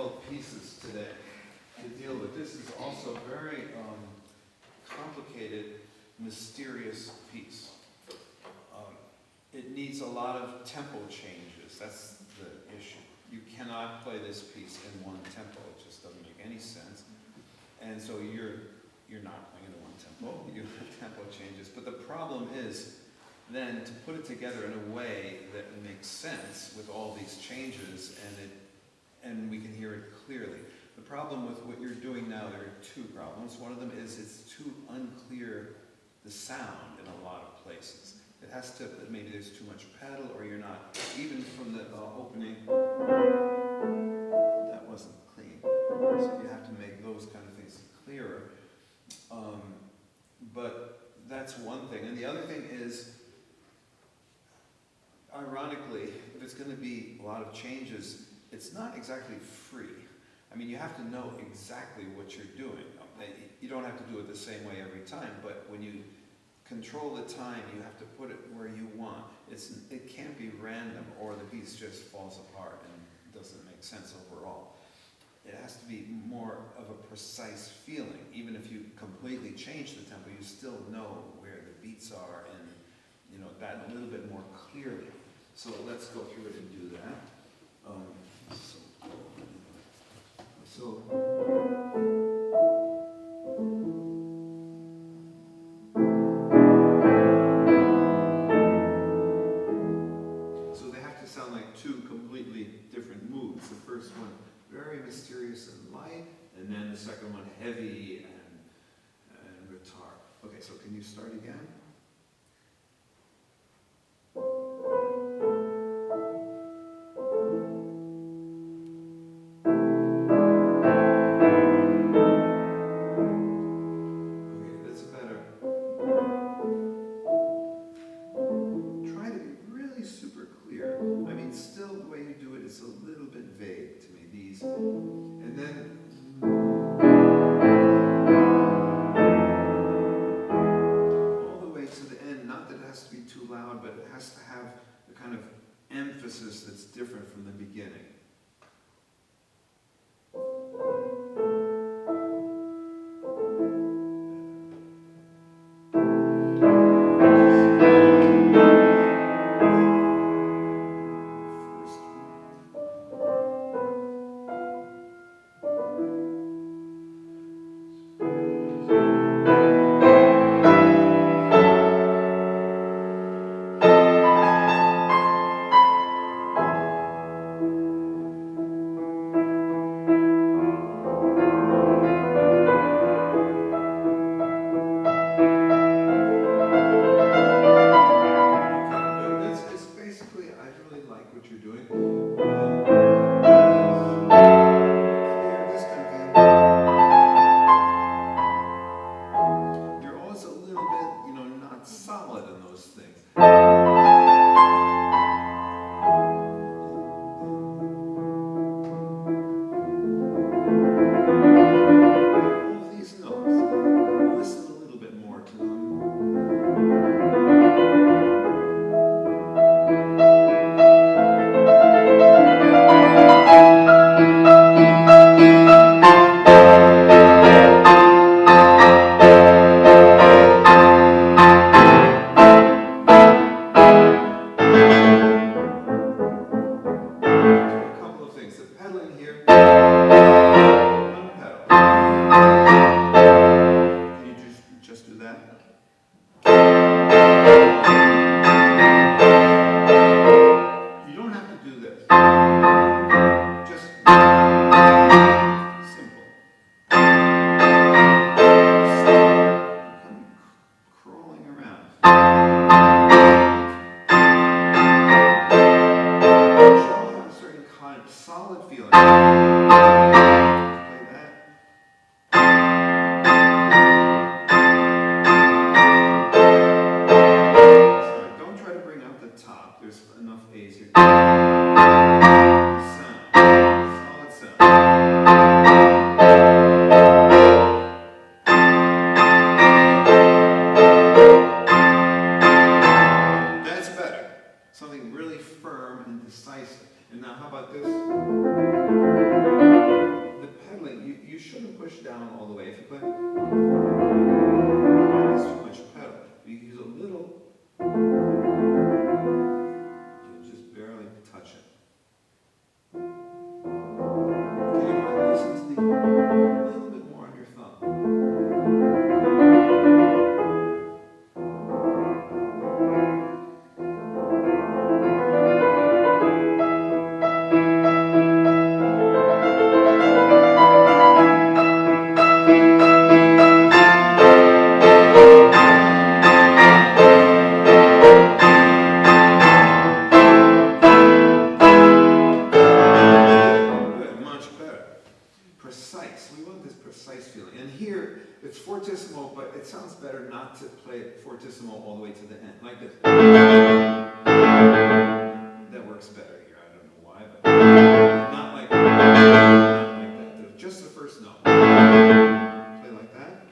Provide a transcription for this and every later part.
difficult pieces today to deal with. This is also a very complicated, mysterious piece. It needs a lot of tempo changes. That's the issue. You cannot play this piece in one tempo. It just doesn't make any sense. And so you're not playing it in one tempo. You have tempo changes. But the problem is then to put it together in a way that makes sense with all these changes, and we can hear it clearly. The problem with what you're doing now, there are two problems. One of them is it's too unclear, the sound, in a lot of places. It has to, maybe there's too much pedal, or you're not, even from the opening, that wasn't clean. So you have to make those kind of things clearer. But that's one thing. And the other thing is, ironically, if it's going to be a lot of changes, it's not exactly free. I mean, you have to know exactly what you're doing. You don't have to do it the same way every time, but when you control the time, you have to put it where you want. It can't be random, or the piece just falls apart and doesn't make sense overall. It has to be more of a precise feeling. Even if you completely change the tempo, you still know where the beats are, and you know that a little bit more clearly. So let's go through it and do that. So they have to sound like two completely different moods. The first one very mysterious and light, and then the second one heavy and guitar. Okay, so can you start again? It's a little bit vague to me, these, and then all the way to the end, not that it has to be too loud, but it has to have the kind of emphasis that's different from the beginning. Something really firm and decisive. And now how about this? you shouldn't push down all the way. If you play, it's too much pedal. You use a little, you just barely touch it. Okay, listen to the, a little bit more on your thumb. It's fortissimo, but it sounds better not to play it fortissimo all the way to the end, like this. That works better here. I don't know why, but not like that. Just the first note. Play like that.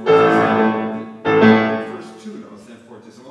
Fortissimo. The first two notes, then fortissimo.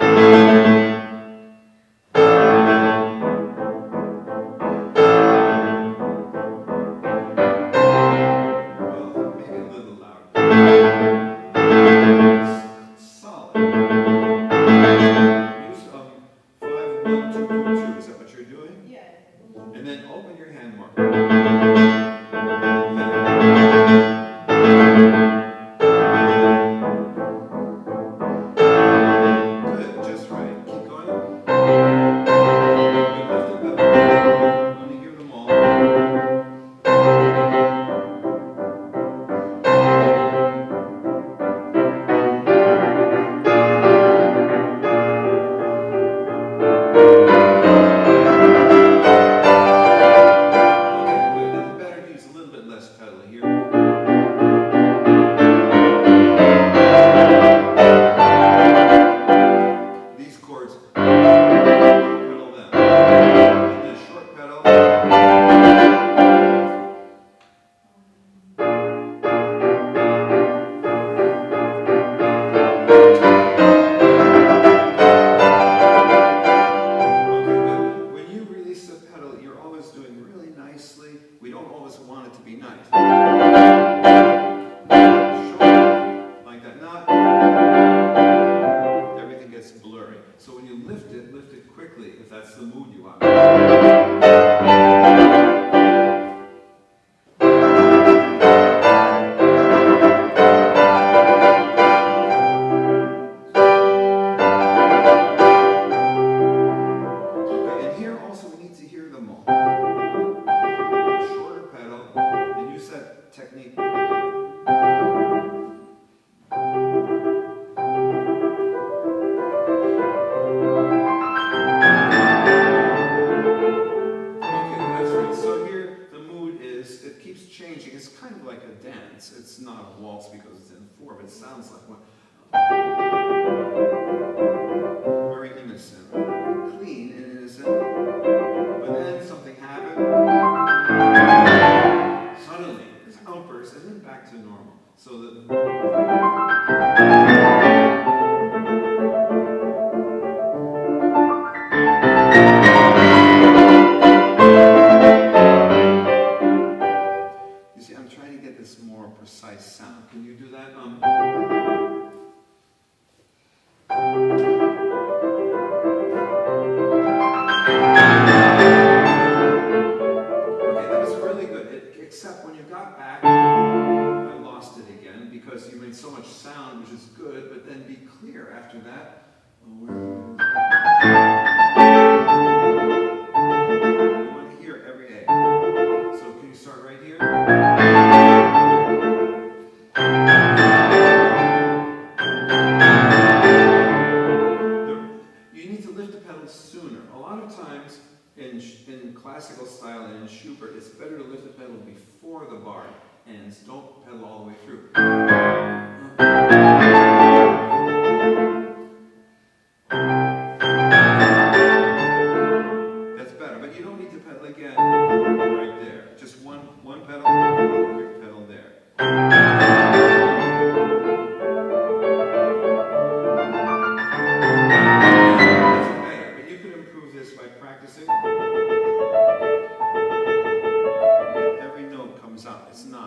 It's not a waltz because it's in 4, but it sounds like one. Very innocent, clean and innocent. But then something happened. Suddenly, there's outbursts and then back to normal. So that. Precise sound. Can you do that? Okay, that was really good. Except when you got back, I lost it again because you made so much sound, which is good, but then be clear after that. We want to hear every A. So can you start right here? Sooner. A lot of times in classical style and in Schubert, it's better to lift the pedal before the bar ends. Don't pedal all the way through. That's better, but you don't need to pedal again right there. Just one pedal, quick pedal there. Practicing. Every note comes out. It's not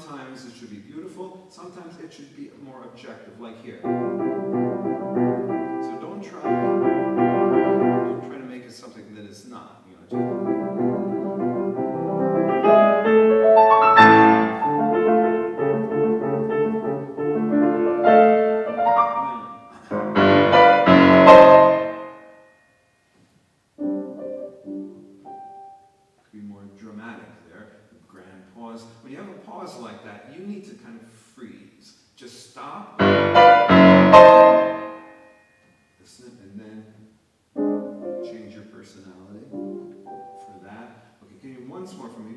Sometimes it should be beautiful, sometimes it should be more objective, like here. So don't try to make it something that it's not. Be more dramatic there. Grand pause. When you have a pause like that, you need to kind of freeze. Just stop, listen, and then change your personality for that. Okay, can you once more for me?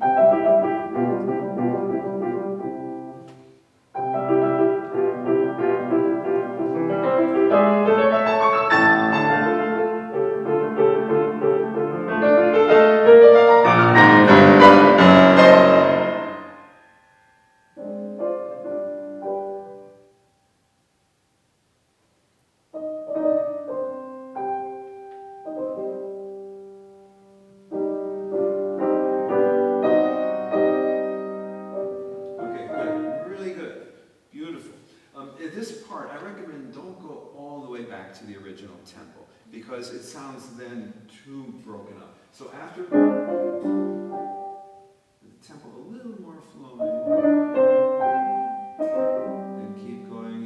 This part, I recommend don't go all the way back to the original tempo because it sounds then too broken up. So after the tempo a little more flowing, and keep going.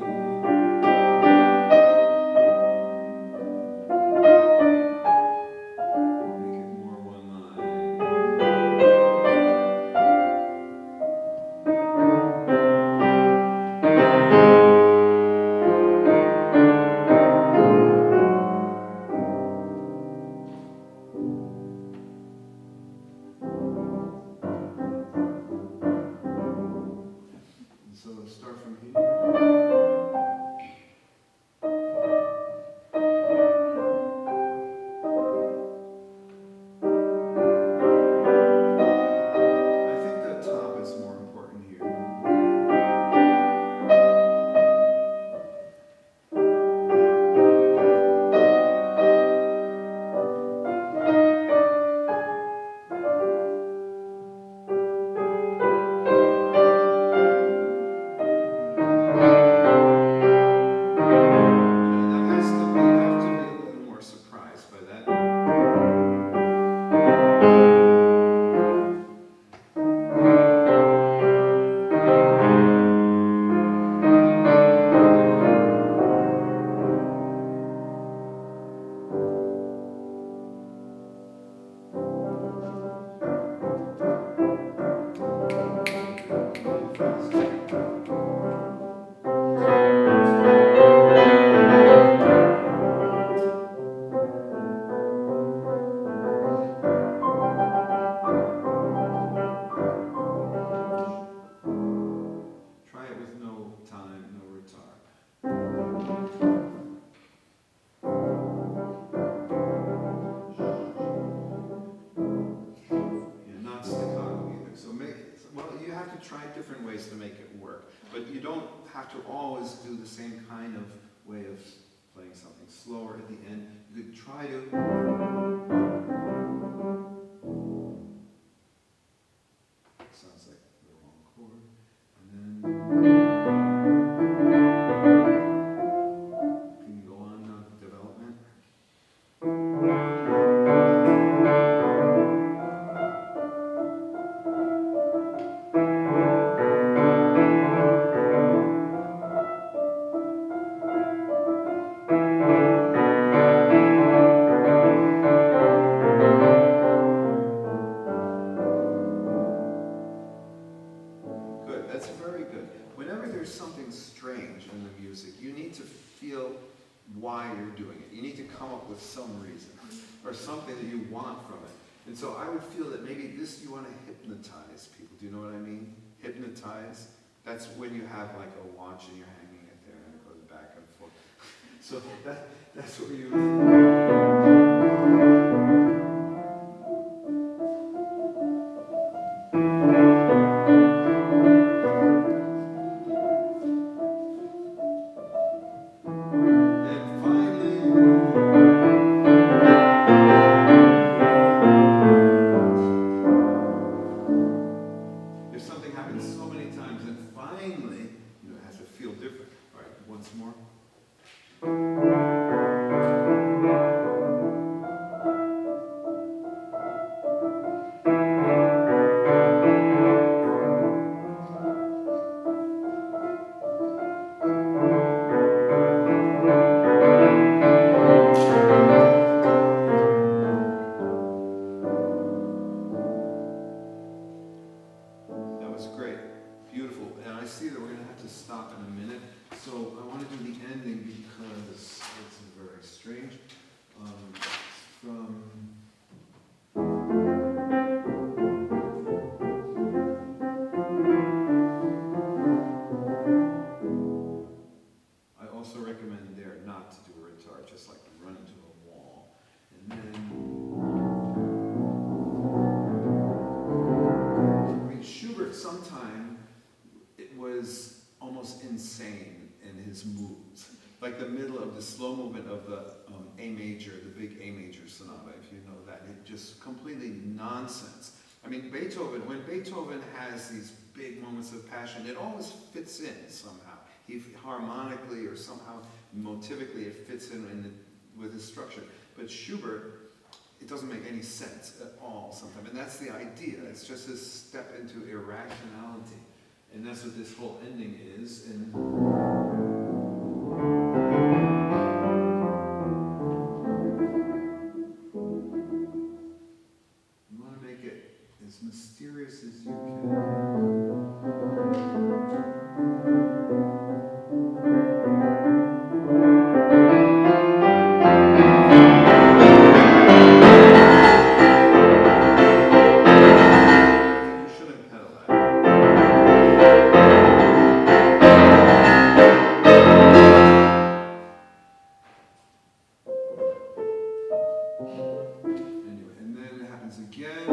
Make it more one line. So let's start from here. I think the top is more important here. Try different ways to make it work, but you don't have to always do the same kind of way of playing something slower at the end. You could try to sounds like the wrong chord, and then can you go on development? That's very good. Whenever there's something strange in the music, you need to feel why you're doing it. You need to come up with some reason or something that you want from it. And so I would feel that maybe this, you want to hypnotize people. Do you know what I mean? Hypnotize. That's when you have like a watch and you're hanging it there and it goes back and forth. So that's what you so many times moved. Like the middle of the slow movement of the A major, the big A major sonata, if you know that, it just completely nonsense. I mean, Beethoven, when Beethoven has these big moments of passion, it always fits in somehow. Harmonically or somehow motivically it fits in with his structure. But Schubert, it doesn't make any sense at all sometimes. And that's the idea. It's just this step into irrationality. And that's what this whole ending is. And you want to make it as mysterious as you can. Anyway, and then it happens again.